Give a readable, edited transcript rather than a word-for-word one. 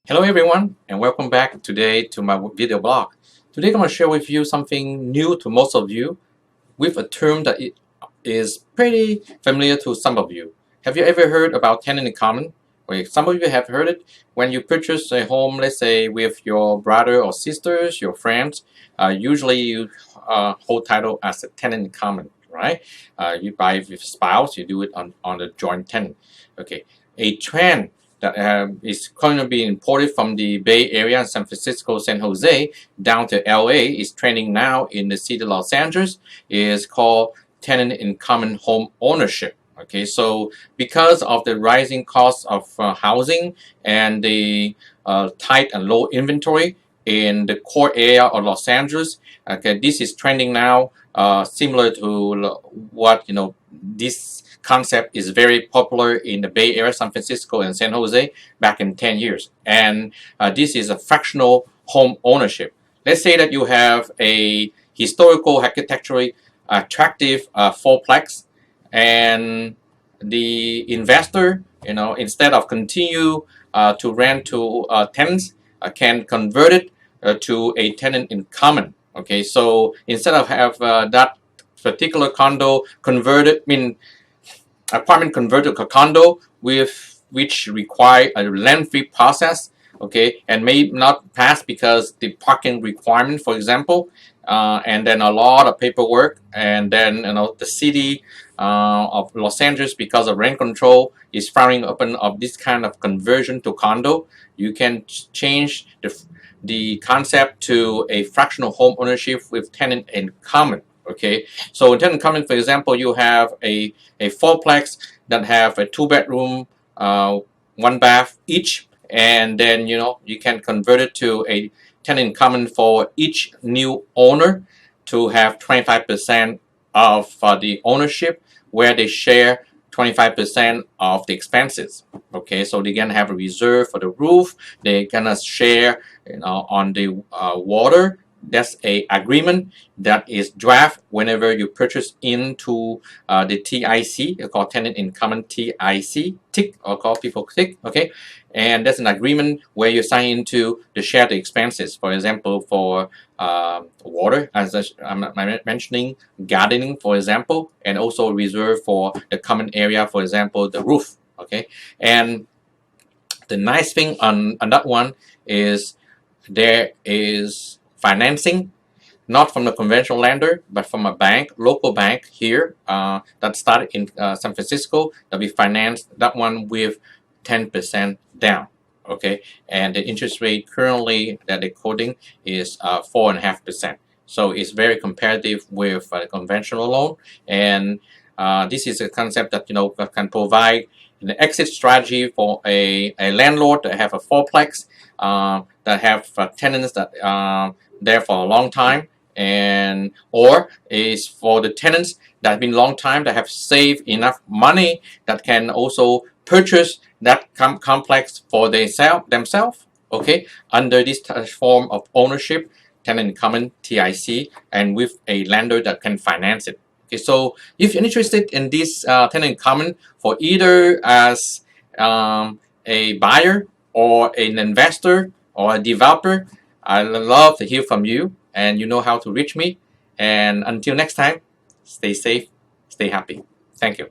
Hello everyone, and welcome back today to my video blog. Today I'm going to share with you something new to most of you with a term that is pretty familiar to some of you. Have you ever heard about tenant-in-common? Well, some of you have heard it. When you purchase a home, let's say with your brother or sisters, your friends, usually you hold title as a tenant-in-common, right? You buy with spouse, you do it on the joint tenant. Okay, a trend that is going to be imported from the Bay Area, San Francisco, San Jose, down to LA, is trending now in the city of Los Angeles, is called tenant-in-common home ownership. Okay, so because of the rising cost of housing and the tight and low inventory in the core area of Los Angeles, okay, this is trending now, similar to what this concept is very popular in the Bay Area, San Francisco, and San Jose back in 10 years. And this is a fractional home ownership. Let's say that you have a historical, architecturally attractive fourplex, and the investor, instead of continue to rent to tenants, can convert it to a tenant in common. Okay, so instead of have that particular condo converted, apartment converted to a condo, with which require a lengthy process, okay, and may not pass because the parking requirement, for example, and then a lot of paperwork, and then the city of Los Angeles, because of rent control, is frowning open of this kind of conversion to condo. You can change the concept to a fractional home ownership with tenant in common. Okay, so in tenant-in-common, for example, you have a fourplex that have a 2-bedroom, 1 bath each, and then you can convert it to a tenant-in-common for each new owner to have 25% of the ownership, where they share 25% of the expenses. Okay, so they can have a reserve for the roof. They gonna share, on the water. That's a agreement that is draft whenever you purchase into the TIC, called tenant-in-common TIC, TIC, or call people TIC, okay? And that's an agreement where you sign into to share the expenses. For example, for water, as I'm mentioning, gardening, for example, and also reserve for the common area, for example, the roof, okay? And the nice thing on that one is there is financing, not from the conventional lender, but from a bank, local bank here, that started in San Francisco, that we financed that one with 10% down. Okay, and the interest rate currently that they're quoting is 4.5%. So it's very competitive with a conventional loan, and this is a concept that can provide an exit strategy for a landlord that have a fourplex, that have tenants that there for a long time, and or is for the tenants that have been long time, that have saved enough money that can also purchase that complex for themselves, okay, under this form of ownership, tenant-in-common TIC, and with a lender that can finance it. Okay, so if you're interested in this tenant-in-common for either as a buyer or an investor or a developer, I'd love to hear from you, and you know how to reach me. And until next time, stay safe, stay happy. Thank you.